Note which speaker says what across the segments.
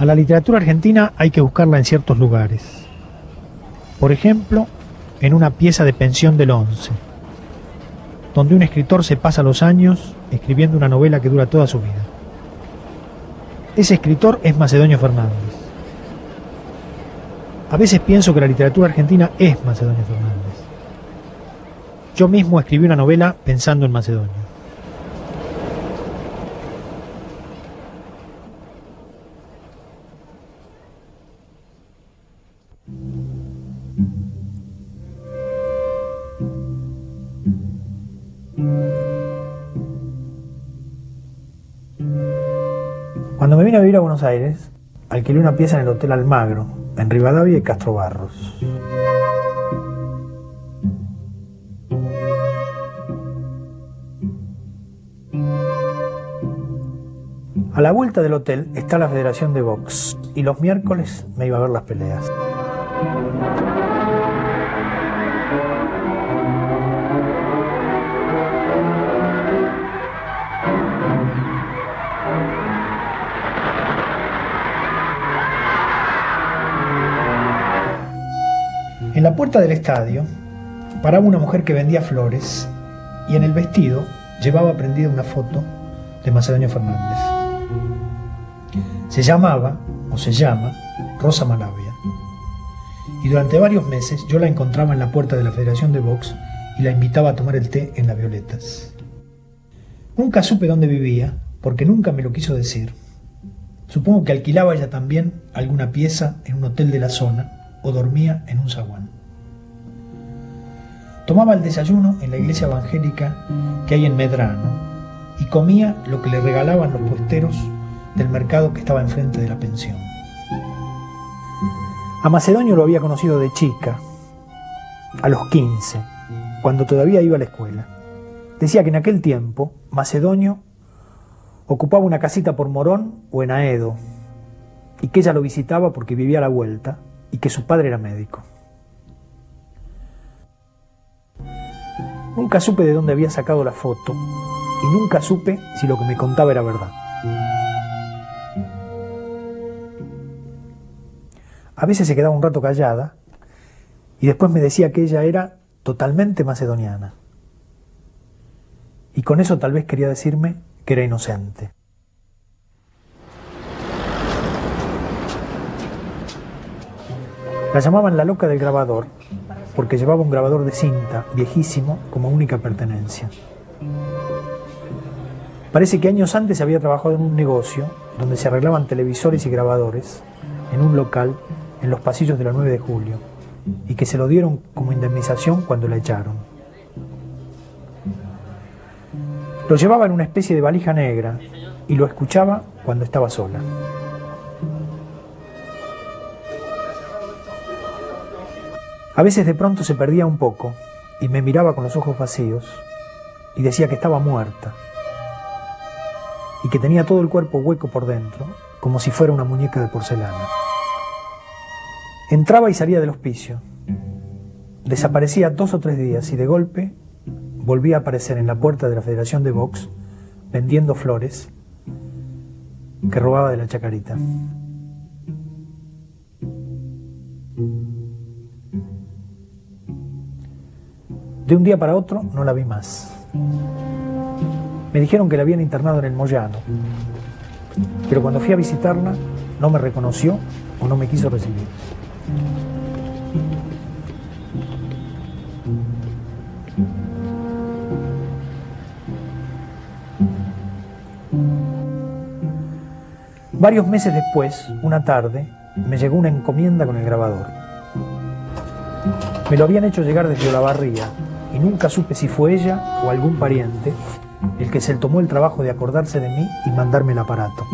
Speaker 1: A la literatura argentina hay que buscarla en ciertos lugares. Por ejemplo, en una pieza de Pensión del Once, donde un escritor se pasa los años escribiendo una novela que dura toda su vida. Ese escritor es Macedonio Fernández. A veces pienso que la literatura argentina es Macedonio Fernández. Yo mismo escribí una novela pensando en Macedonio. Cuando me vine a vivir a Buenos Aires, alquilé una pieza en el Hotel Almagro, en Rivadavia y Castro Barros. A la vuelta del hotel está la Federación de Box, y los miércoles me iba a ver las peleas. En la puerta del estadio paraba una mujer que vendía flores y en el vestido llevaba prendida una foto de Macedonio Fernández. Se llamaba, o se llama, Rosa Malavia. Y durante varios meses yo la encontraba en la puerta de la Federación de Box y la invitaba a tomar el té en las Violetas. Nunca supe dónde vivía, porque nunca me lo quiso decir. Supongo que alquilaba ella también alguna pieza en un hotel de la zona o dormía en un zaguán. Tomaba el desayuno en la iglesia evangélica que hay en Medrano y comía lo que le regalaban los puesteros del mercado que estaba enfrente de la pensión. A Macedonio lo había conocido de chica, a los 15, cuando todavía iba a la escuela. Decía que en aquel tiempo Macedonio ocupaba una casita por Morón o en Aedo y que ella lo visitaba porque vivía a la vuelta y que su padre era médico. Nunca supe de dónde había sacado la foto y nunca supe si lo que me contaba era verdad. A veces se quedaba un rato callada y después me decía que ella era totalmente macedoniana. Y con eso tal vez quería decirme que era inocente. La llamaban la loca del grabador porque llevaba un grabador de cinta viejísimo como única pertenencia. Parece que años antes había trabajado en un negocio donde se arreglaban televisores y grabadores en un local en los pasillos de la 9 de Julio y que se lo dieron como indemnización cuando la echaron. Lo llevaba en una especie de valija negra y lo escuchaba cuando estaba sola. A veces de pronto se perdía un poco y me miraba con los ojos vacíos y decía que estaba muerta y que tenía todo el cuerpo hueco por dentro, como si fuera una muñeca de porcelana. Entraba y salía del hospicio. Desaparecía 2 o 3 días y de golpe volvía a aparecer en la puerta de la Federación de Box vendiendo flores que robaba de la chacarita. De un día para otro no la vi más. Me dijeron que la habían internado en el Moyano, pero cuando fui a visitarla no me reconoció o no me quiso recibir. Varios meses después, una tarde, me llegó una encomienda con el grabador. Me lo habían hecho llegar desde Olavarría y nunca supe si fue ella o algún pariente el que se tomó el trabajo de acordarse de mí y mandarme el aparato.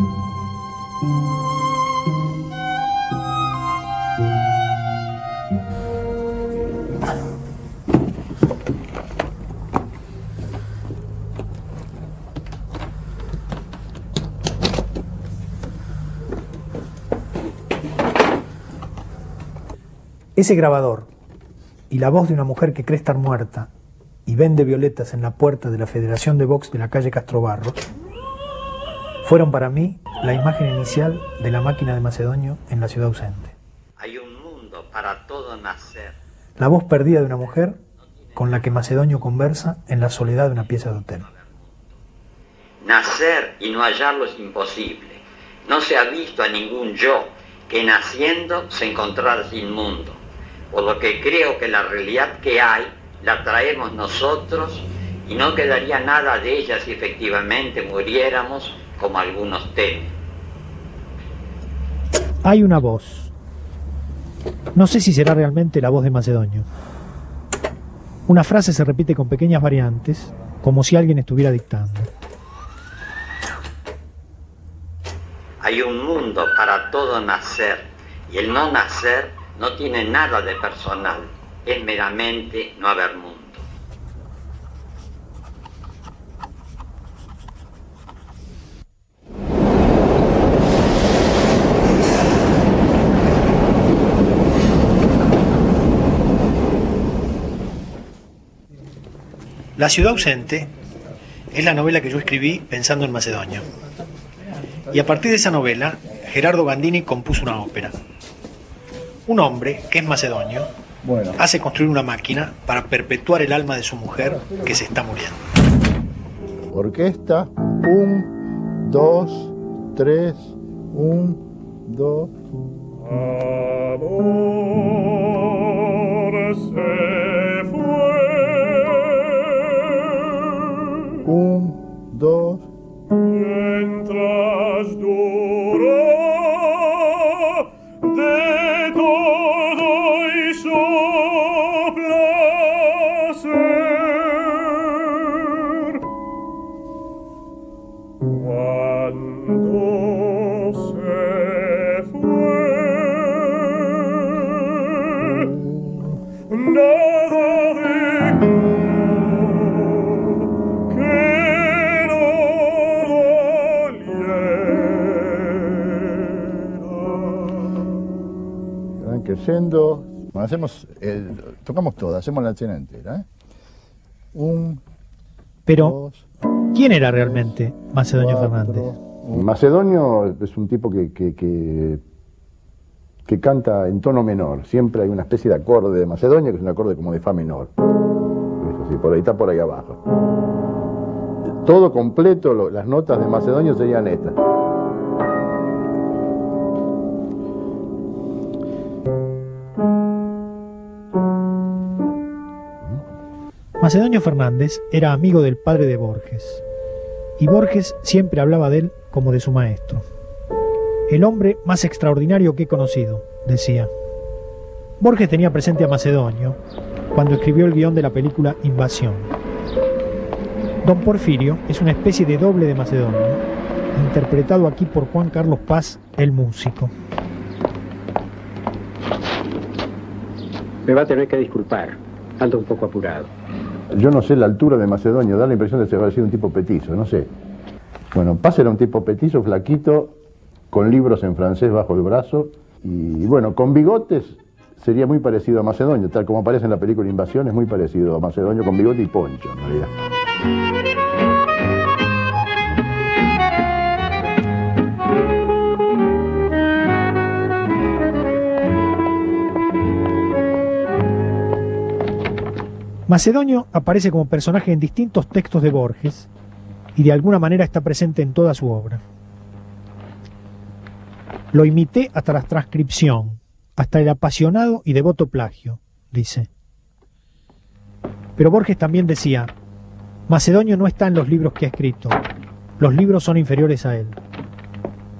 Speaker 1: Ese grabador y la voz de una mujer que cree estar muerta y vende violetas en la puerta de la Federación de Box de la calle Castro Barros fueron para mí la imagen inicial de la máquina de Macedonio en la ciudad ausente.
Speaker 2: Hay un mundo para todo nacer.
Speaker 1: La voz perdida de una mujer con la que Macedonio conversa en la soledad de una pieza de hotel.
Speaker 2: Nacer y no hallarlo es imposible. No se ha visto a ningún yo que naciendo se encontrara sin mundo. Por lo que creo que la realidad que hay la traemos nosotros y no quedaría nada de ella si efectivamente muriéramos como algunos temen.
Speaker 1: Hay una voz. No sé si será realmente la voz de Macedonio. Una frase se repite con pequeñas variantes, como si alguien estuviera dictando.
Speaker 2: Hay un mundo para todo nacer, y el no nacer no tiene nada de personal, es meramente no haber mundo.
Speaker 1: La ciudad ausente es la novela que yo escribí pensando en Macedonio. Y a partir de esa novela, Gerardo Gandini compuso una ópera. Un hombre, que es Macedonio, hace construir una máquina para perpetuar el alma de su mujer que se está muriendo.
Speaker 3: Orquesta, 1, 2, 3, 1, 2.
Speaker 4: Amor se fue.
Speaker 3: 1, 2.
Speaker 4: Mientras duró de todo hizo placer. Cuando se fue, nada dejó que no doliera.
Speaker 3: Van creciendo. Bueno, tocamos todas, hacemos la escena entera. 1,
Speaker 1: Pero,
Speaker 3: 2,
Speaker 1: ¿quién era realmente Macedonio
Speaker 3: 4,
Speaker 1: Fernández?
Speaker 3: 1.
Speaker 5: Macedonio es un tipo que canta en tono menor. Siempre hay una especie de acorde de Macedonio, que es un acorde como de fa menor. Eso sí, por ahí está por ahí abajo. Todo completo, las notas de Macedonio serían estas.
Speaker 1: Macedonio Fernández era amigo del padre de Borges, y Borges siempre hablaba de él como de su maestro. El hombre más extraordinario que he conocido, decía. Borges tenía presente a Macedonio cuando escribió el guión de la película Invasión. Don Porfirio es una especie de doble de Macedonio, interpretado aquí por Juan Carlos Paz, el músico.
Speaker 6: Me va a tener que disculpar, ando un poco apurado.
Speaker 5: Yo no sé la altura de Macedonio, da la impresión de que haber sido un tipo petizo, no sé. Bueno, Paz era un tipo petizo, flaquito, con libros en francés bajo el brazo, y bueno, con bigotes sería muy parecido a Macedonio, tal como aparece en la película Invasión, es muy parecido a Macedonio con bigote y poncho, en realidad.
Speaker 1: Macedonio aparece como personaje en distintos textos de Borges y de alguna manera está presente en toda su obra. Lo imité hasta la transcripción, hasta el apasionado y devoto plagio, dice. Pero Borges también decía, Macedonio no está en los libros que ha escrito, los libros son inferiores a él.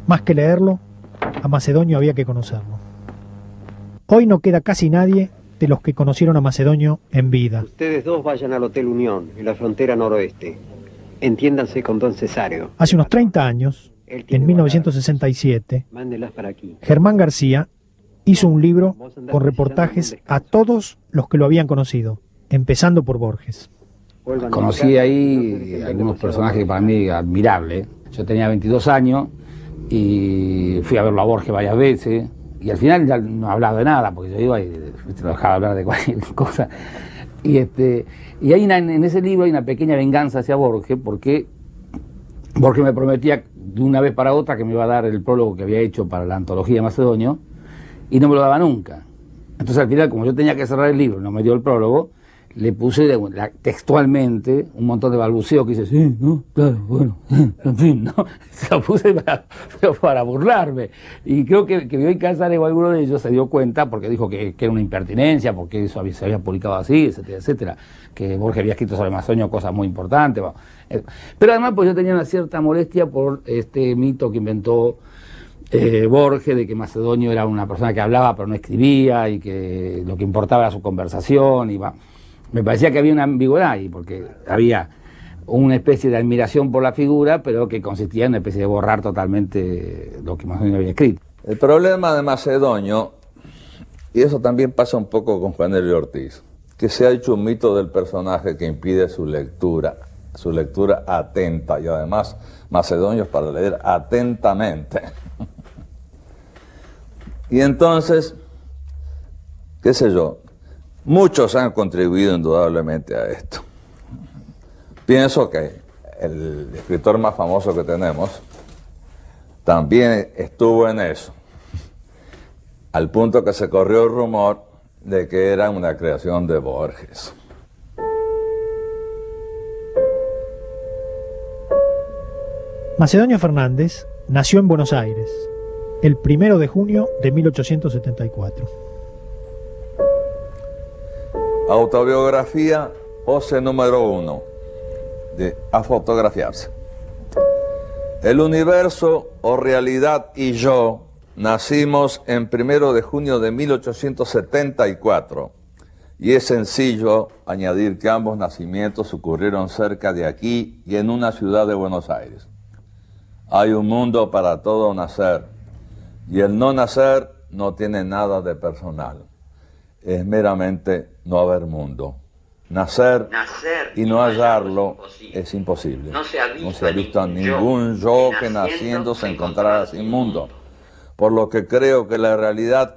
Speaker 1: Más que leerlo, a Macedonio había que conocerlo. Hoy no queda casi nadie de los que conocieron a Macedonio en vida.
Speaker 6: Ustedes dos vayan al Hotel Unión, en la frontera noroeste. Entiéndanse con don Cesario.
Speaker 1: Hace unos 30 años, en 1967,
Speaker 6: Mándelas para aquí.
Speaker 1: Germán García hizo un libro con reportajes a todos los que lo habían conocido, empezando por Borges.
Speaker 7: Conocí ahí algunos personajes para mí admirables. Yo tenía 22 años y fui a verlo a Borges varias veces. Y al final ya no hablaba de nada, porque yo iba y lo dejaba hablar de cualquier cosa. Y hay en ese libro hay una pequeña venganza hacia Borges, porque Borges me prometía de una vez para otra que me iba a dar el prólogo que había hecho para la antología de Macedonio, y no me lo daba nunca. Entonces al final, como yo tenía que cerrar el libro y no me dio el prólogo, le puse textualmente un montón de balbuceos que dice, sí, no, claro, bueno, en fin, ¿no? Se lo puse para burlarme. Y creo que Bioy Casares o alguno de ellos se dio cuenta, porque dijo que era una impertinencia, porque eso se había publicado así, etcétera, etcétera, que Borges había escrito sobre Macedonio cosas muy importantes. Bueno. Pero además pues yo tenía una cierta molestia por este mito que inventó Borges, de que Macedonio era una persona que hablaba pero no escribía, y que lo que importaba era su conversación, y me parecía que había una ambigüedad ahí, porque había una especie de admiración por la figura, pero que consistía en una especie de borrar totalmente lo que Macedonio había escrito.
Speaker 8: El problema de Macedonio, y eso también pasa un poco con Juan Elio Ortiz, que se ha hecho un mito del personaje que impide su lectura atenta, y además Macedonio es para leer atentamente. Y entonces, qué sé yo, muchos han contribuido indudablemente a esto. Pienso que el escritor más famoso que tenemos también estuvo en eso, al punto que se corrió el rumor de que era una creación de Borges.
Speaker 1: Macedonio Fernández nació en Buenos Aires el 1 de junio de 1874.
Speaker 8: Autobiografía, pose número 1, a fotografiarse. El universo o realidad y yo nacimos en 1 de junio de 1874, y es sencillo añadir que ambos nacimientos ocurrieron cerca de aquí y en una ciudad de Buenos Aires. Hay un mundo para todo nacer, y el no nacer no tiene nada de personal. Es meramente no haber mundo. Nacer y no hallarlo es imposible. No se ha visto a ningún yo que naciendo se encontrara sin mundo. Por lo que creo que la realidad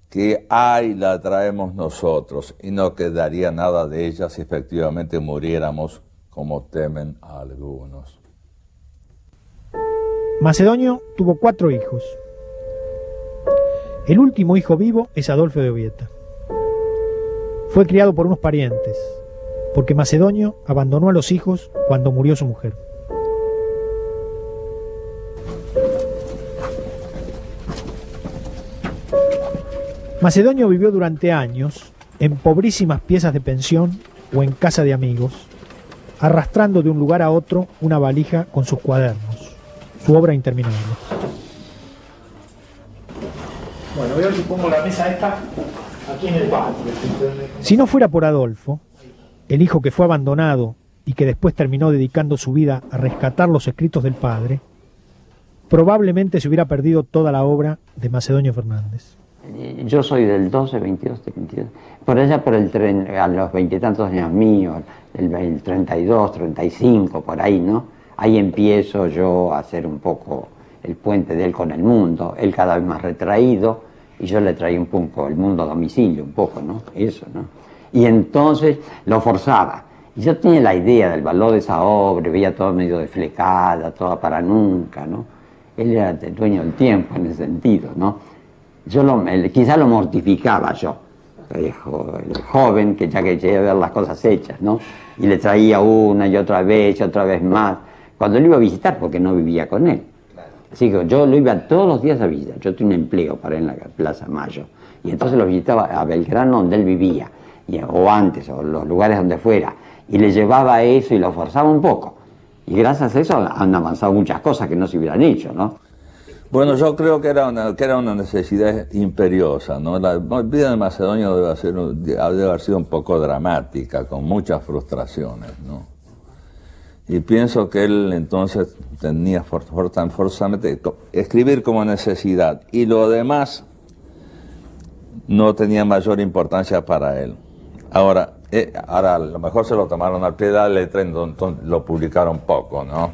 Speaker 8: que hay la traemos nosotros, y no quedaría nada de ella si efectivamente muriéramos como temen a algunos.
Speaker 1: Macedonio tuvo 4 hijos. El último hijo vivo es Adolfo de Ovieta. Fue criado por unos parientes, porque Macedonio abandonó a los hijos cuando murió su mujer. Macedonio vivió durante años en pobrísimas piezas de pensión o en casa de amigos, arrastrando de un lugar a otro una valija con sus cuadernos, su obra interminable. Bueno, veo que pongo la mesa esta aquí en el patio. Si no fuera por Adolfo, el hijo que fue abandonado y que después terminó dedicando su vida a rescatar los escritos del padre, probablemente se hubiera perdido toda la obra de Macedonio Fernández.
Speaker 9: Yo soy del 12, 22, 22, por allá por el tren, a los 20 y tantos años míos, el 32, 35, por ahí, ¿no? Ahí empiezo yo a hacer un poco el puente de él con el mundo, él cada vez más retraído, y yo le traía un poco el mundo a domicilio, un poco, ¿no? Eso, ¿no? Y entonces lo forzaba. Y yo tenía la idea del valor de esa obra, veía todo medio desflecada, toda para nunca, ¿no? Él era el dueño del tiempo en ese sentido, ¿no? Yo quizá lo mortificaba yo, el joven, que ya quería ver las cosas hechas, ¿no? Y le traía una y otra vez más, cuando lo iba a visitar, porque no vivía con él. Así que yo lo iba todos los días a visitar. Yo tenía un empleo para él en la Plaza Mayo, y entonces lo visitaba a Belgrano, donde él vivía, o antes, o los lugares donde fuera, y le llevaba eso y lo forzaba un poco. Y gracias a eso han avanzado muchas cosas que no se hubieran hecho, ¿no?
Speaker 8: Bueno, yo creo que era una necesidad imperiosa, ¿no? La vida de Macedonio debe haber sido un poco dramática, con muchas frustraciones, ¿no? Y pienso que él entonces tenía forzosamente escribir como necesidad, y lo demás no tenía mayor importancia para él. Ahora a lo mejor se lo tomaron al pie de la letra, entonces lo publicaron poco, ¿no?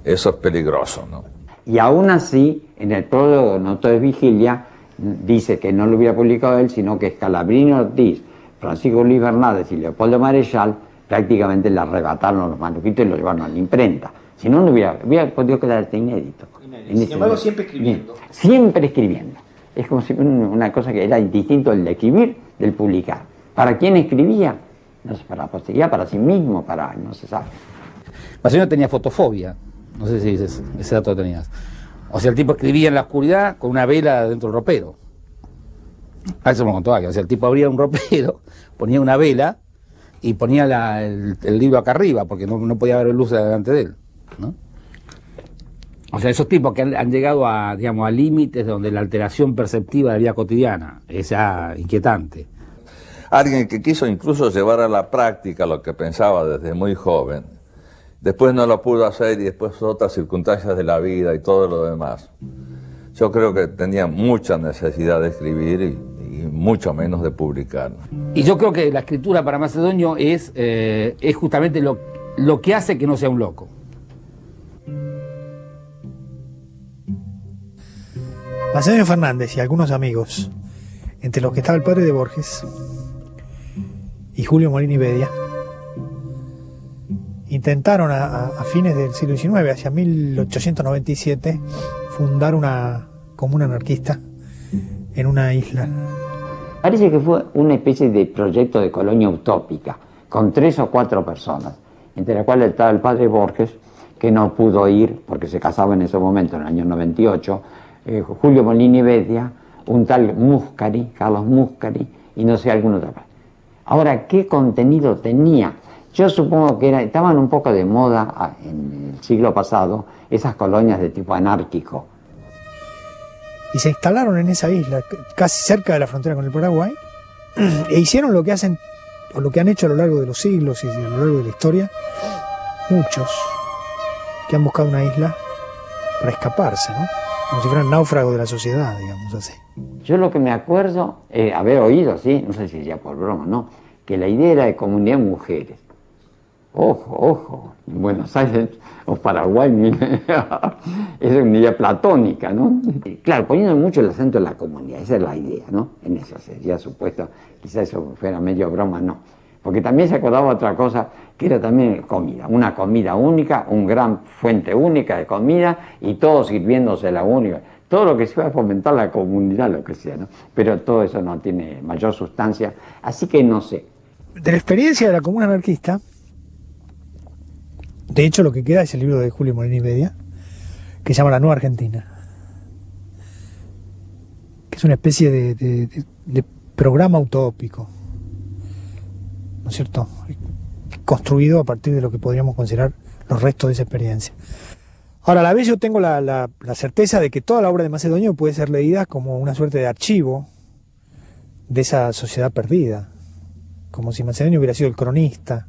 Speaker 8: Eso es peligroso, ¿no?
Speaker 9: Y aún así, en el prólogo Noto de Vigilia, dice que no lo hubiera publicado él, sino que Scalabrini Ortiz, Francisco Luis Bernárdez y Leopoldo Marechal prácticamente le arrebataron los manuscritos y lo llevaron a la imprenta. Si no, no hubiera podido quedar inédito.
Speaker 1: Sin embargo, siempre escribiendo.
Speaker 9: Bien, siempre escribiendo. Es como si una cosa que era distinto el de escribir del publicar. ¿Para quién escribía? No sé, para la posteridad, para sí mismo, no se sabe.
Speaker 7: Macedonio tenía fotofobia, no sé si ese dato lo tenías. O sea, el tipo escribía en la oscuridad con una vela dentro del ropero. A eso me contó alguien. O sea, el tipo abría un ropero, ponía una vela y ponía el libro acá arriba, porque no podía haber luz delante de él, ¿no? O sea, esos tipos que han llegado a límites donde la alteración perceptiva de la vida cotidiana es ya inquietante.
Speaker 8: Alguien que quiso incluso llevar a la práctica lo que pensaba desde muy joven, después no lo pudo hacer y después otras circunstancias de la vida y todo lo demás. Yo creo que tenía mucha necesidad de escribir y mucho menos de publicar.
Speaker 7: Y yo creo que la escritura para Macedonio es justamente lo que hace que no sea un loco.
Speaker 1: Macedonio Fernández y algunos amigos, entre los que estaba el padre de Borges y Julio Molini Bedia, intentaron a fines del siglo XIX, hacia 1897, fundar una comuna anarquista en una isla.
Speaker 9: Parece que fue una especie de proyecto de colonia utópica, con 3 o 4 personas, entre las cuales estaba el padre Borges, que no pudo ir porque se casaba en ese momento, en el año 98, Julio Molini Bedia, un tal Muscari, Carlos Muscari, y no sé, algún otro. Ahora, ¿qué contenido tenía? Yo supongo que estaban un poco de moda en el siglo pasado esas colonias de tipo anárquico.
Speaker 1: Y se instalaron en esa isla, casi cerca de la frontera con el Paraguay, e hicieron lo que hacen, o lo que han hecho a lo largo de los siglos y a lo largo de la historia, muchos que han buscado una isla para escaparse, ¿no? Como si fueran náufragos de la sociedad, digamos así.
Speaker 9: Yo lo que me acuerdo, haber oído, sí, no sé si ya por broma, ¿no?, que la idea era de comunidad de mujeres. Ojo, en Buenos Aires o Paraguay, es una idea platónica, ¿no? Claro, poniendo mucho el acento en la comunidad, esa es la idea, ¿no? En eso sería supuesto, quizás eso fuera medio broma, no. Porque también se acordaba otra cosa, que era también comida, una comida única, una gran fuente única de comida y todos sirviéndose la única. Todo lo que se va a fomentar la comunidad, lo que sea, ¿no? Pero todo eso no tiene mayor sustancia, así que no sé.
Speaker 1: De la experiencia de la comuna anarquista, de hecho lo que queda es el libro de Julio Molini Bedia, que se llama La Nueva Argentina, que es una especie de programa utópico, ¿no es cierto?, construido a partir de lo que podríamos considerar los restos de esa experiencia. Ahora, a la vez yo tengo la certeza de que toda la obra de Macedonio puede ser leída como una suerte de archivo de esa sociedad perdida, como si Macedonio hubiera sido el cronista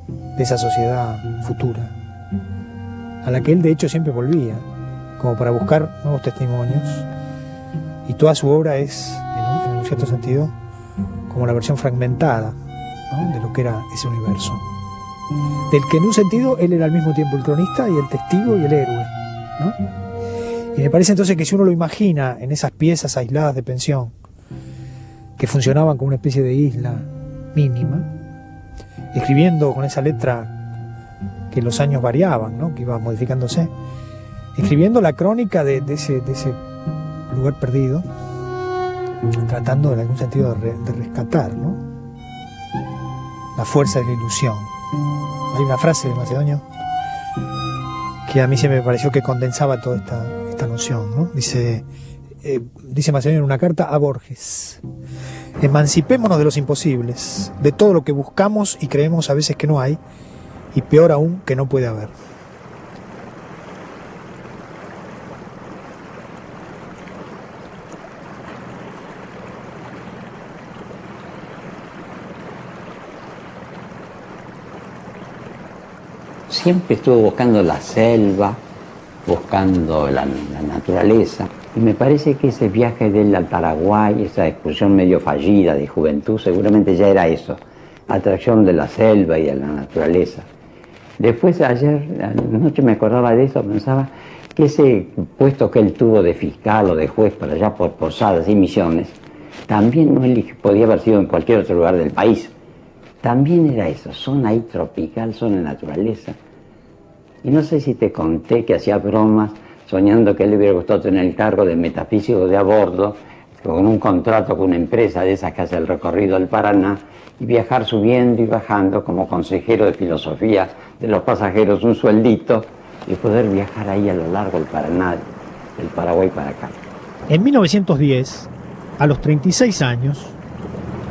Speaker 1: de esa sociedad futura, a la que él de hecho siempre volvía, como para buscar nuevos testimonios, y toda su obra es, en un cierto sentido, como la versión fragmentada, ¿no?, de lo que era ese universo, del que en un sentido él era al mismo tiempo el cronista y el testigo y el héroe, ¿no? Y me parece entonces que si uno lo imagina en esas piezas aisladas de pensión, que funcionaban como una especie de isla mínima, escribiendo con esa letra que los años variaban, ¿no?, que iba modificándose, escribiendo la crónica de ese lugar perdido, tratando en algún sentido de rescatar, ¿no?, la fuerza de la ilusión. Hay una frase de Macedonio que a mí se me pareció que condensaba toda esta noción, ¿no? Dice Macedonio en una carta a Borges: emancipémonos de los imposibles, de todo lo que buscamos y creemos a veces que no hay, y peor aún, que no puede haber.
Speaker 9: Siempre estuve buscando la selva, buscando la naturaleza, y me parece que ese viaje de él al Paraguay, esa excursión medio fallida de juventud, seguramente ya era eso, atracción de la selva y de la naturaleza. Después, ayer, a la noche me acordaba de eso, pensaba que ese puesto que él tuvo de fiscal o de juez para allá por Posadas y Misiones, también no podía haber sido en cualquier otro lugar del país. también era eso, zona ahí tropical, zona de naturaleza. Y no sé si te conté que hacía bromas soñando que le hubiera gustado tener el cargo de metafísico de a bordo, con un contrato con una empresa de esas que hace el recorrido del Paraná, y viajar subiendo y bajando como consejero de filosofía de los pasajeros, un sueldito, y poder viajar ahí a lo largo del Paraná, del Paraguay para acá.
Speaker 1: En 1910, a los 36 años,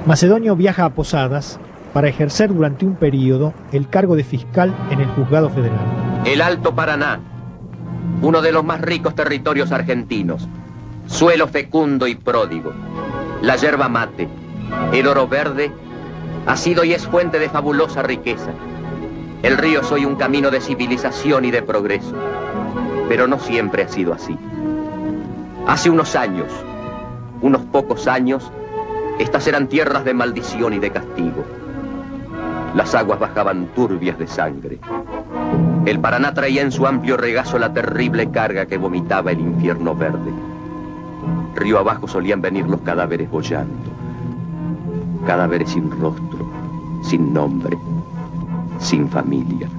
Speaker 1: Macedonio viaja a Posadas para ejercer durante un periodo el cargo de fiscal en el Juzgado Federal.
Speaker 10: El Alto Paraná, uno de los más ricos territorios argentinos, suelo fecundo y pródigo, la yerba mate, el oro verde, ha sido y es fuente de fabulosa riqueza. El río es hoy un camino de civilización y de progreso, pero no siempre ha sido así. Hace unos años, unos pocos años, estas eran tierras de maldición y de castigo. Las aguas bajaban turbias de sangre. El Paraná traía en su amplio regazo la terrible carga que vomitaba el infierno verde. Río abajo solían venir los cadáveres boyando. Cadáveres sin rostro, sin nombre, sin familia.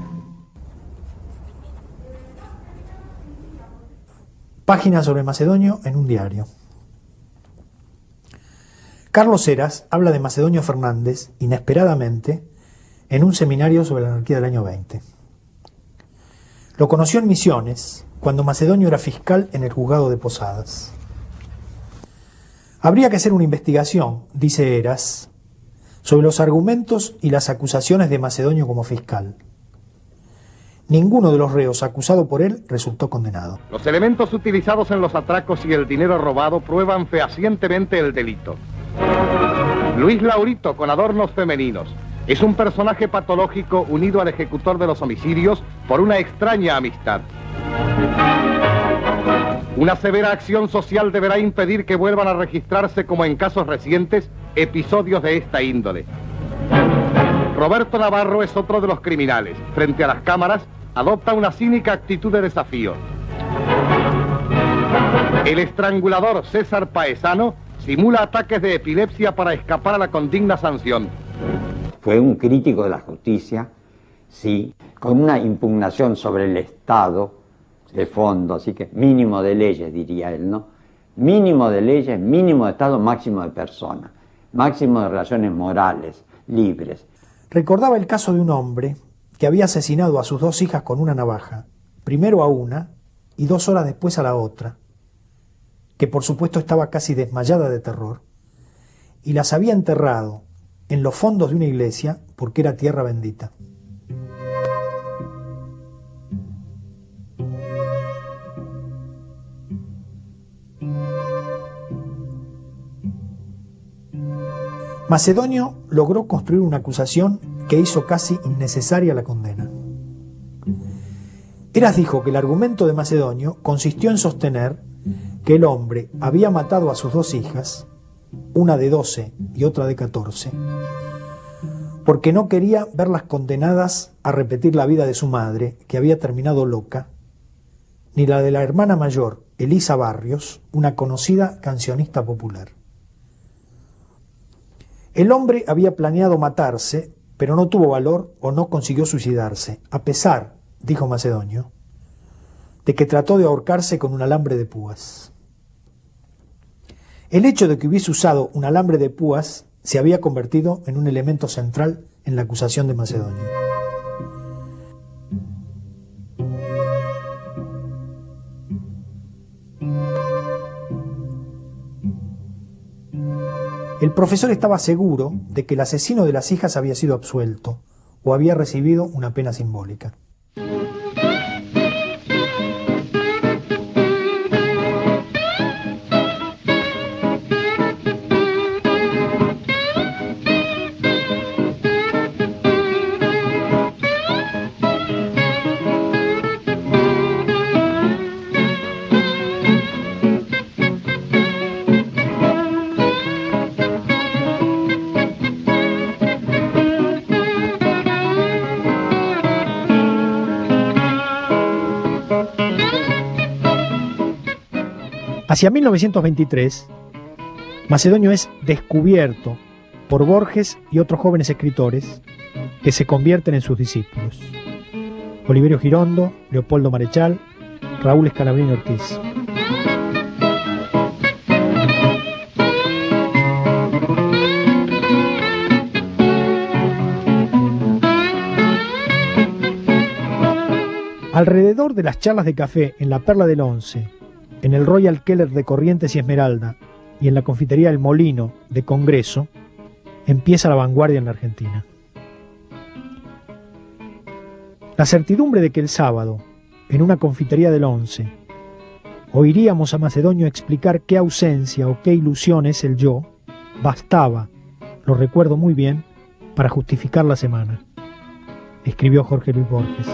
Speaker 1: Página sobre Macedonio en un diario. Carlos Heras habla de Macedonio Fernández, inesperadamente, en un seminario sobre la anarquía del año 20. Lo conoció en Misiones, cuando Macedonio era fiscal en el juzgado de Posadas. Habría que hacer una investigación, dice Heras, sobre los argumentos y las acusaciones de Macedonio como fiscal. Ninguno de los reos acusado por él resultó condenado.
Speaker 11: Los elementos utilizados en los atracos y el dinero robado prueban fehacientemente el delito. Luis Laurito, con adornos femeninos, es un personaje patológico unido al ejecutor de los homicidios por una extraña amistad. Una severa acción social deberá impedir que vuelvan a registrarse, como en casos recientes, episodios de esta índole. Roberto Navarro es otro de los criminales. Frente a las cámaras, adopta una cínica actitud de desafío. El estrangulador César Paesano simula ataques de epilepsia para escapar a la condigna sanción.
Speaker 9: Fue un crítico de la justicia, sí, con una impugnación sobre el Estado de fondo, así que mínimo de leyes, diría él, ¿no? Mínimo de leyes, mínimo de Estado, máximo de persona, máximo de relaciones morales, libres.
Speaker 1: Recordaba el caso de un hombre que había asesinado a sus dos hijas con una navaja, primero a una y 2 horas después a la otra, que por supuesto estaba casi desmayada de terror, y las había enterrado en los fondos de una iglesia porque era tierra bendita. Macedonio logró construir una acusación que hizo casi innecesaria la condena. Heras dijo que el argumento de Macedonio consistió en sostener que el hombre había matado a sus 2 hijas, una de 12 y otra de 14, porque no quería verlas condenadas a repetir la vida de su madre, que había terminado loca, ni la de la hermana mayor, Elisa Barrios, una conocida cancionista popular. El hombre había planeado matarse, pero no tuvo valor o no consiguió suicidarse, a pesar, dijo Macedonio, de que trató de ahorcarse con un alambre de púas. El hecho de que hubiese usado un alambre de púas se había convertido en un elemento central en la acusación de Macedonio. El profesor estaba seguro de que el asesino de las hijas había sido absuelto o había recibido una pena simbólica. Hacia 1923, Macedonio es descubierto por Borges y otros jóvenes escritores que se convierten en sus discípulos. Oliverio Girondo, Leopoldo Marechal, Raúl Scalabrini Ortiz. Alrededor de las charlas de café en la Perla del Once, en el Royal Keller de Corrientes y Esmeralda y en la confitería El Molino de Congreso, empieza la vanguardia en la Argentina. La certidumbre de que el sábado, en una confitería del Once, oiríamos a Macedonio explicar qué ausencia o qué ilusión es el yo, bastaba, lo recuerdo muy bien, para justificar la semana, escribió Jorge Luis Borges.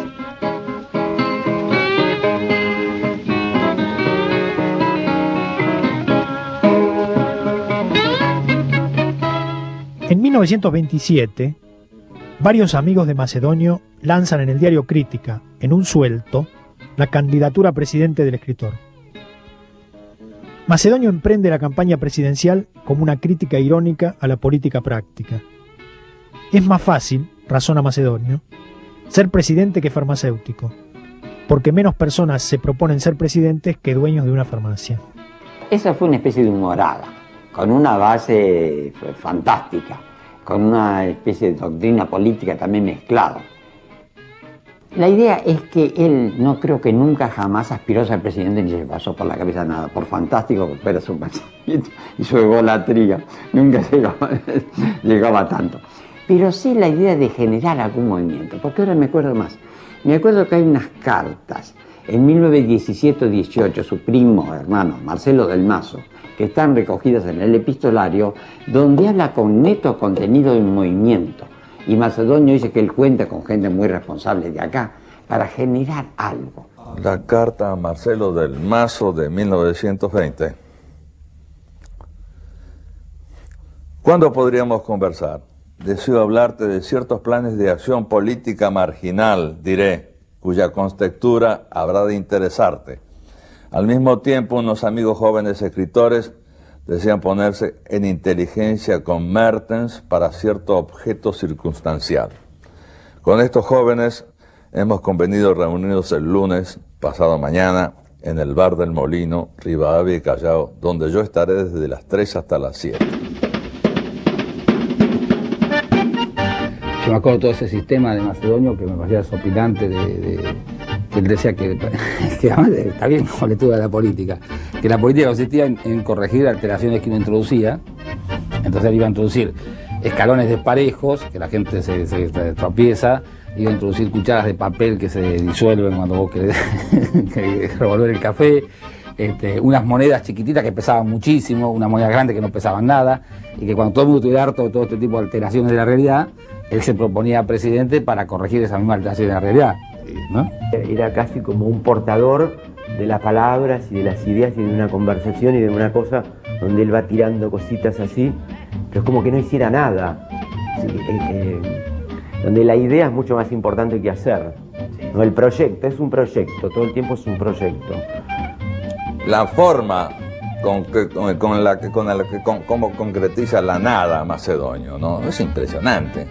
Speaker 1: En 1927, varios amigos de Macedonio lanzan en el diario Crítica, en un suelto, la candidatura a presidente del escritor. Macedonio emprende la campaña presidencial como una crítica irónica a la política práctica. Es más fácil, razona Macedonio, ser presidente que farmacéutico, porque menos personas se proponen ser presidentes que dueños de una farmacia.
Speaker 9: Esa fue una especie de humorada, con una base fantástica, con una especie de doctrina política también mezclada. La idea es que él no creo que nunca jamás aspiró a ser presidente ni se le pasó por la cabeza nada, por fantástico que fuera su pensamiento y su egolatría, nunca llegaba tanto. Pero sí la idea de generar algún movimiento, porque ahora me acuerdo más. Me acuerdo que hay unas cartas en 1917-18, su primo hermano Marcelo del Mazo, que están recogidas en el epistolario, donde habla con neto contenido de un movimiento. Y Macedonio dice que él cuenta con gente muy responsable de acá para generar algo.
Speaker 8: La carta a Marcelo del Mazo de 1920. ¿Cuándo podríamos conversar? Deseo hablarte de ciertos planes de acción política marginal, diré, cuya contextura habrá de interesarte. Al mismo tiempo, unos amigos jóvenes escritores desean ponerse en inteligencia con Mertens para cierto objeto circunstancial. Con estos jóvenes hemos convenido reunirnos el lunes, pasado mañana, en el bar del Molino, Rivadavia y Callao, donde yo estaré desde las 3 hasta las 7.
Speaker 7: Yo me acuerdo de todo ese sistema de Macedonio que me parecía desopilante que él decía que además está bien con la lectura de la política, que la política consistía en corregir alteraciones que uno introducía. Entonces él iba a introducir escalones desparejos, que la gente se tropieza, iba a introducir cucharas de papel que se disuelven cuando vos querés revolver el café, unas monedas chiquititas que pesaban muchísimo, unas monedas grandes que no pesaban nada, y que cuando todo el mundo estuviera harto de todo este tipo de alteraciones de la realidad, él se proponía presidente para corregir esa misma alteración de la realidad, ¿no?
Speaker 12: Era casi como un portador de las palabras y de las ideas y de una conversación y de una cosa donde él va tirando cositas así, pero es como que no hiciera nada, donde la idea es mucho más importante que hacer, ¿no? El proyecto es un proyecto, todo el tiempo es un proyecto.
Speaker 8: La forma con la que cómo concretiza la nada Macedonio, ¿no? Es impresionante.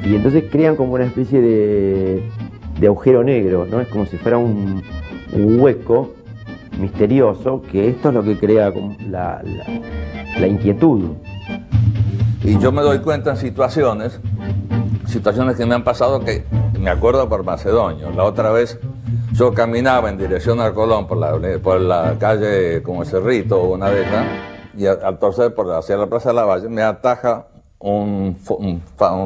Speaker 12: Y entonces crean como una especie de agujero negro, ¿no? Es como si fuera un hueco misterioso, que esto es lo que crea la inquietud.
Speaker 8: Y yo me doy cuenta en situaciones que me han pasado que me acuerdo por Macedonio. La otra vez yo caminaba en dirección al Colón por la calle como Cerrito, una de esas, y al torcer hacia la Plaza de la Valle me ataja un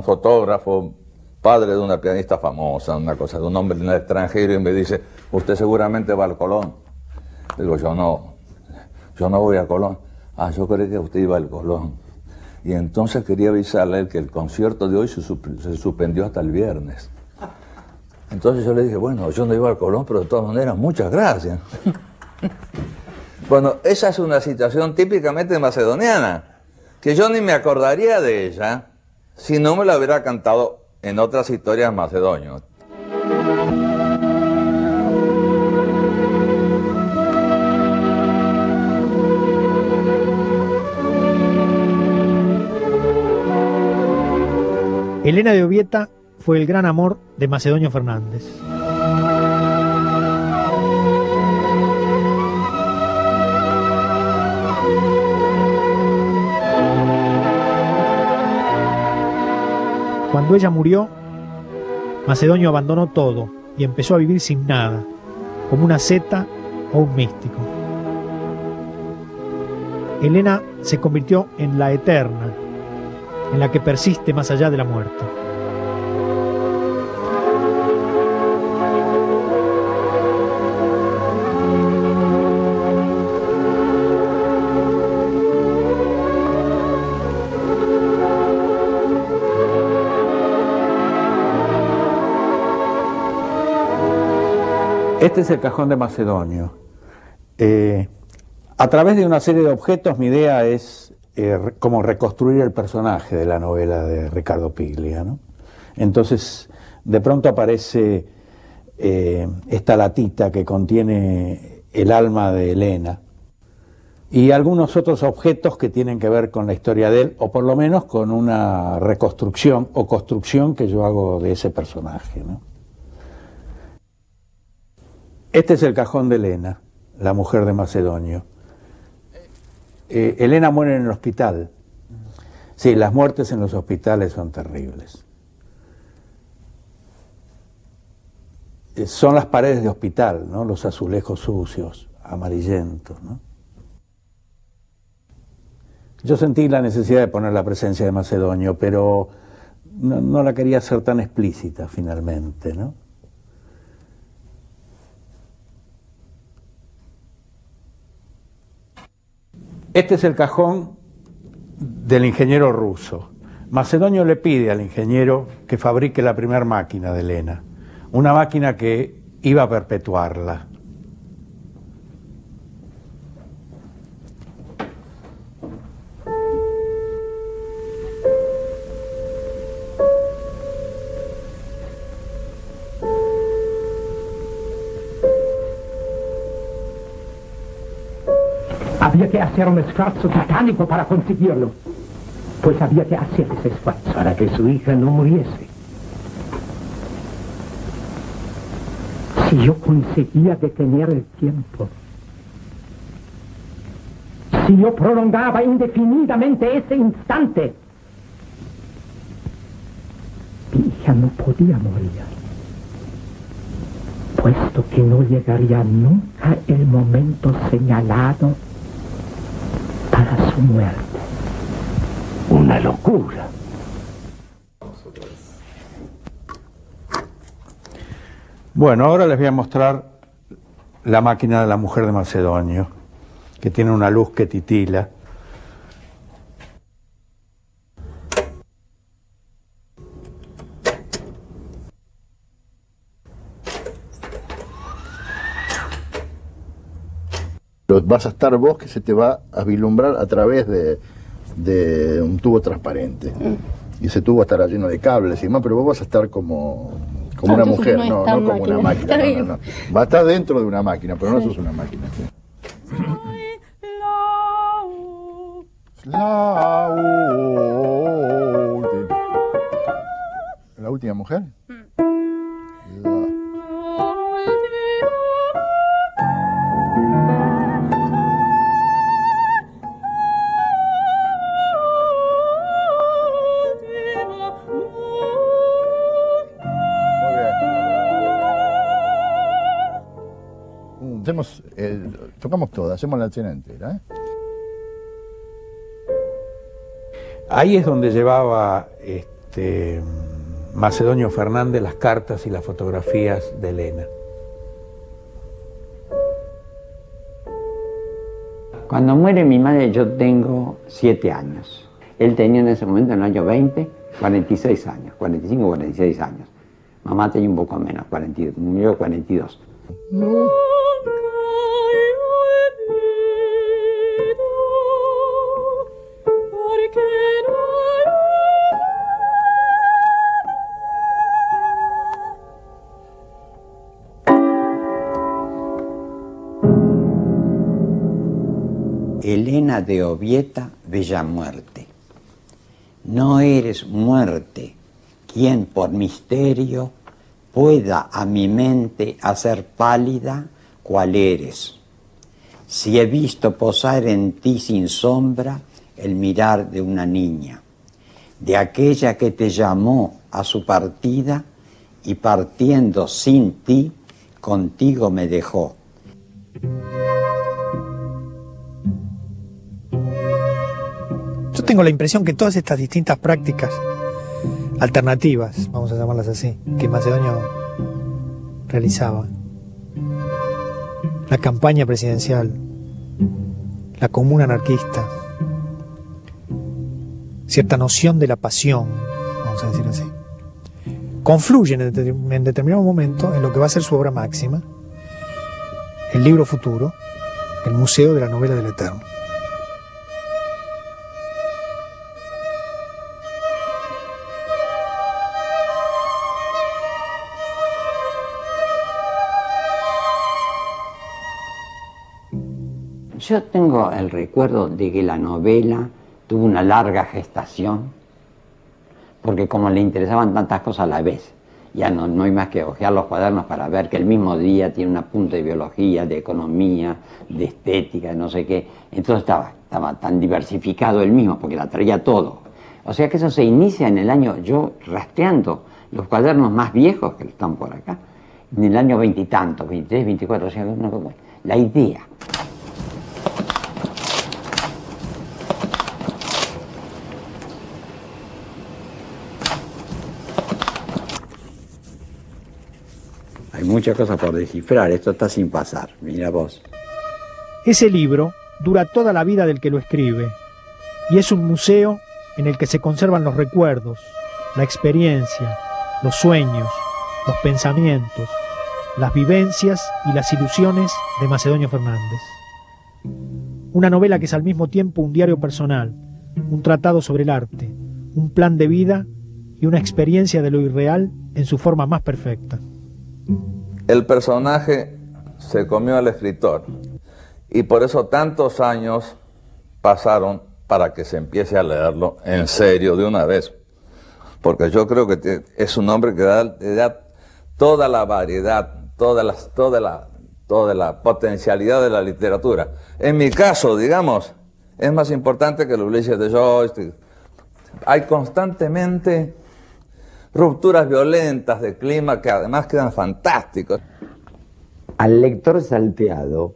Speaker 8: fotógrafo, padre de una pianista famosa, una cosa de un hombre en el extranjero, y me dice: usted seguramente va al Colón. Digo, yo no voy al Colón. Ah, yo creí que usted iba al Colón. Y entonces quería avisarle que el concierto de hoy se suspendió hasta el viernes. Entonces yo le dije, bueno, yo no iba al Colón, pero de todas maneras, muchas gracias. Bueno, esa es una situación típicamente macedoniana, que yo ni me acordaría de ella si no me la hubiera cantado en otras historias macedonios.
Speaker 1: Elena de Obieta fue el gran amor de Macedonio Fernández. Cuando ella murió, Macedonio abandonó todo y empezó a vivir sin nada, como una asceta o un místico. Elena se convirtió en la eterna, en la que persiste más allá de la muerte.
Speaker 13: Este es el cajón de Macedonio. A través de una serie de objetos, mi idea es como reconstruir el personaje de la novela de Ricardo Piglia, ¿no? Entonces, de pronto aparece esta latita que contiene el alma de Elena y algunos otros objetos que tienen que ver con la historia de él, o por lo menos con una reconstrucción o construcción que yo hago de ese personaje, ¿no? Este es el cajón de Elena, la mujer de Macedonio. Elena muere en el hospital. Sí, las muertes en los hospitales son terribles. Son las paredes de hospital, ¿no? Los azulejos sucios, amarillentos, ¿no? Yo sentí la necesidad de poner la presencia de Macedonio, pero no la quería hacer tan explícita finalmente, ¿no? Este es el cajón del ingeniero ruso. Macedonio le pide al ingeniero que fabrique la primera máquina de Elena, una máquina que iba a perpetuarla.
Speaker 14: Había que hacer un esfuerzo titánico para conseguirlo. Pues había que hacer ese esfuerzo para que su hija no muriese. Si yo conseguía detener el tiempo, si yo prolongaba indefinidamente ese instante, mi hija no podía morir, puesto que no llegaría nunca el momento señalado para su muerte. Una locura.
Speaker 13: Bueno, ahora les voy a mostrar la máquina de la mujer de Macedonio, que tiene una luz que titila.
Speaker 3: Vas a estar vos que se te va a vislumbrar a través de un tubo transparente. Y ese tubo estará lleno de cables y más, pero vos vas a estar como una mujer, no como una máquina. No. Va a estar dentro de una máquina, pero no sos una máquina. ¿Sí? ¿La última mujer? Tocamos todas, hacemos la escena entera,
Speaker 13: Ahí es donde llevaba Macedonio Fernández las cartas y las fotografías de Elena.
Speaker 9: Cuando muere mi madre yo tengo 7 años. Él tenía en ese momento, en el año 20, 46 años, 45 o 46 años. Mamá tenía un poco menos, 42, murió 42. Elena de Obieta, bella muerte. No eres muerte, quien por misterio pueda a mi mente hacer pálida cual eres. Si he visto posar en ti sin sombra el mirar de una niña, de aquella que te llamó a su partida y partiendo sin ti, contigo me dejó.
Speaker 1: Yo tengo la impresión que todas estas distintas prácticas alternativas, vamos a llamarlas así, que Macedonio realizaba, la campaña presidencial, la comuna anarquista, cierta noción de la pasión, vamos a decir así, confluyen en determinado momento en lo que va a ser su obra máxima, el libro futuro, el Museo de la Novela del Eterno.
Speaker 9: Yo tengo el recuerdo de que la novela tuvo una larga gestación, porque como le interesaban tantas cosas a la vez, ya no hay más que hojear los cuadernos para ver que el mismo día tiene un apunte de biología, de economía, de estética, no sé qué. Entonces estaba tan diversificado el mismo, porque la traía todo. O sea que eso se inicia en el año, yo rastreando los cuadernos más viejos, que están por acá, en el año 20 y tantos, 23, 24, o sea, la idea. Hay muchas cosas por descifrar, esto está sin pasar, mira vos.
Speaker 1: Ese libro dura toda la vida del que lo escribe y es un museo en el que se conservan los recuerdos, la experiencia, los sueños, los pensamientos, las vivencias y las ilusiones de Macedonio Fernández. Una novela que es al mismo tiempo un diario personal, un tratado sobre el arte, un plan de vida y una experiencia de lo irreal en su forma más perfecta.
Speaker 8: El personaje se comió al escritor y por eso tantos años pasaron para que se empiece a leerlo en serio de una vez. Porque yo creo que es un hombre que da toda la variedad, toda la potencialidad de la literatura. En mi caso, digamos, es más importante que el Ulises de Joyce. Hay constantemente rupturas violentas de clima que además quedan fantásticos.
Speaker 12: Al lector salteado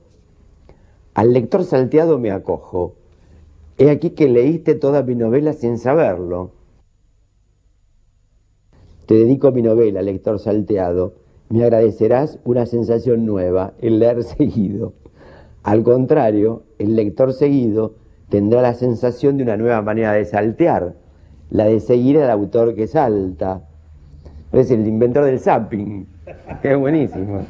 Speaker 12: me acojo. He aquí que leíste toda mi novela sin saberlo. Te dedico mi novela, lector salteado. Me agradecerás una sensación nueva, el leer seguido. Al contrario, el lector seguido tendrá la sensación de una nueva manera de saltear, la de seguir al autor que salta. Es el inventor del zapping, que es buenísimo.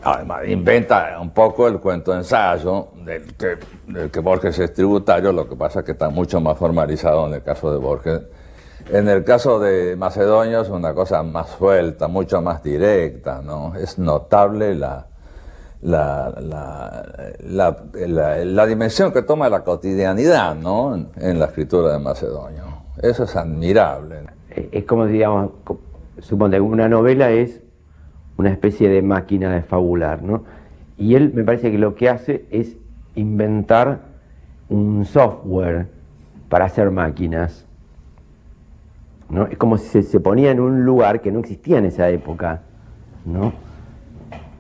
Speaker 8: Además, inventa un poco el cuento ensayo del que Borges es tributario, lo que pasa es que está mucho más formalizado en el caso de Borges. En el caso de Macedonio es una cosa más suelta, mucho más directa, ¿no? Es notable la dimensión que toma la cotidianidad, ¿no? en la escritura de Macedonio. Eso es admirable.
Speaker 12: Es como, digamos, suponte, una novela es una especie de máquina de fabular, ¿no? Y él me parece que lo que hace es inventar un software para hacer máquinas, ¿no? Es como si se ponía en un lugar que no existía en esa época, ¿no?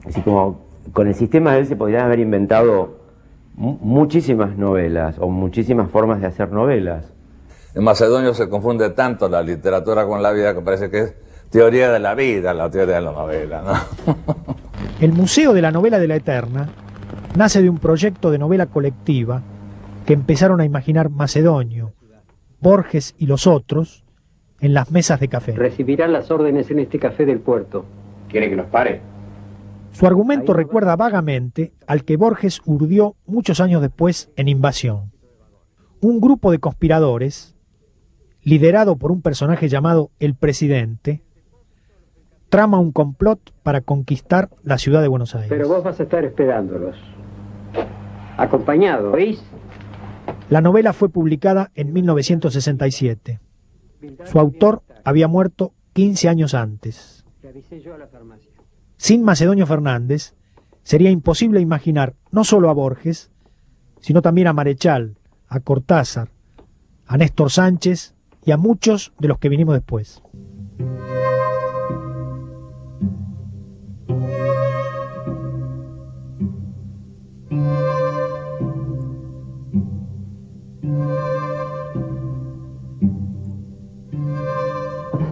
Speaker 12: Así como con el sistema de él se podrían haber inventado muchísimas novelas o muchísimas formas de hacer novelas.
Speaker 8: En Macedonio se confunde tanto la literatura con la vida que parece que es teoría de la vida, la teoría de la novela, ¿no?
Speaker 1: El Museo de la Novela de la Eterna nace de un proyecto de novela colectiva que empezaron a imaginar Macedonio, Borges y los otros en las mesas de café.
Speaker 6: Recibirán las órdenes en este café del puerto.
Speaker 11: ¿Quiere que los pare?
Speaker 1: Su argumento recuerda vagamente al que Borges urdió muchos años después en Invasión. Un grupo de conspiradores, liderado por un personaje llamado El Presidente, trama un complot para conquistar la ciudad de Buenos Aires.
Speaker 6: Pero vos vas a estar esperándolos. Acompañado, ¿veis?
Speaker 1: La novela fue publicada en 1967. Su autor había muerto 15 años antes.
Speaker 6: Le avisé yo a la farmacia.
Speaker 1: Sin Macedonio Fernández, sería imposible imaginar no solo a Borges, sino también a Marechal, a Cortázar, a Néstor Sánchez y a muchos de los que vinimos después.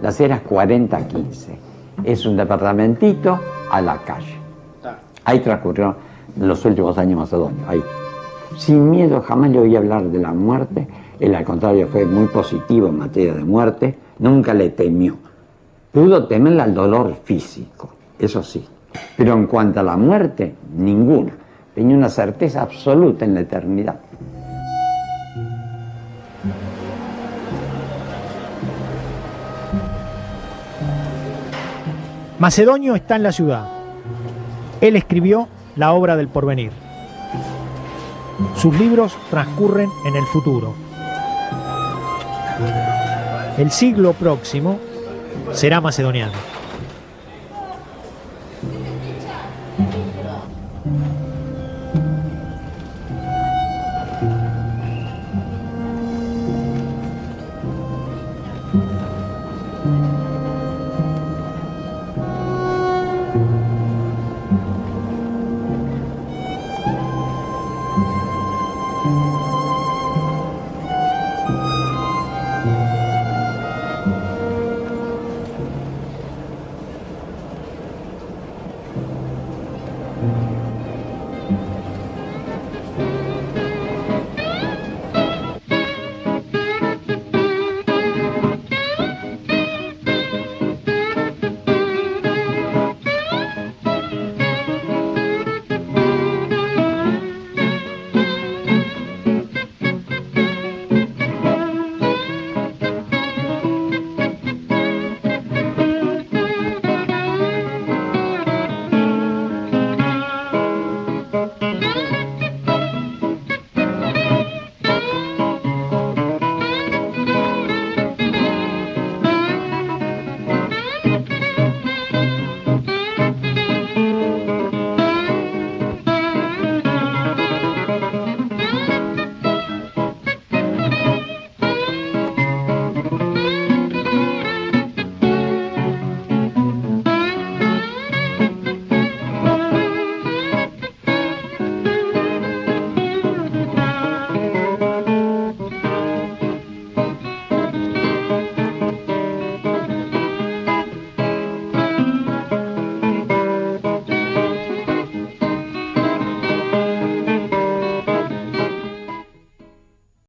Speaker 9: Las Heras 4015. Es un departamentito a la calle. Ahí transcurrieron los últimos años macedonios, ahí. Sin miedo, jamás le oí hablar de la muerte. Él, al contrario, fue muy positivo en materia de muerte. Nunca le temió. Pudo temerle al dolor físico, eso sí. Pero en cuanto a la muerte, ninguna. Tenía una certeza absoluta en la eternidad.
Speaker 1: Macedonio está en la ciudad. Él escribió la obra del porvenir. Sus libros transcurren en el futuro. El siglo próximo será macedoniano.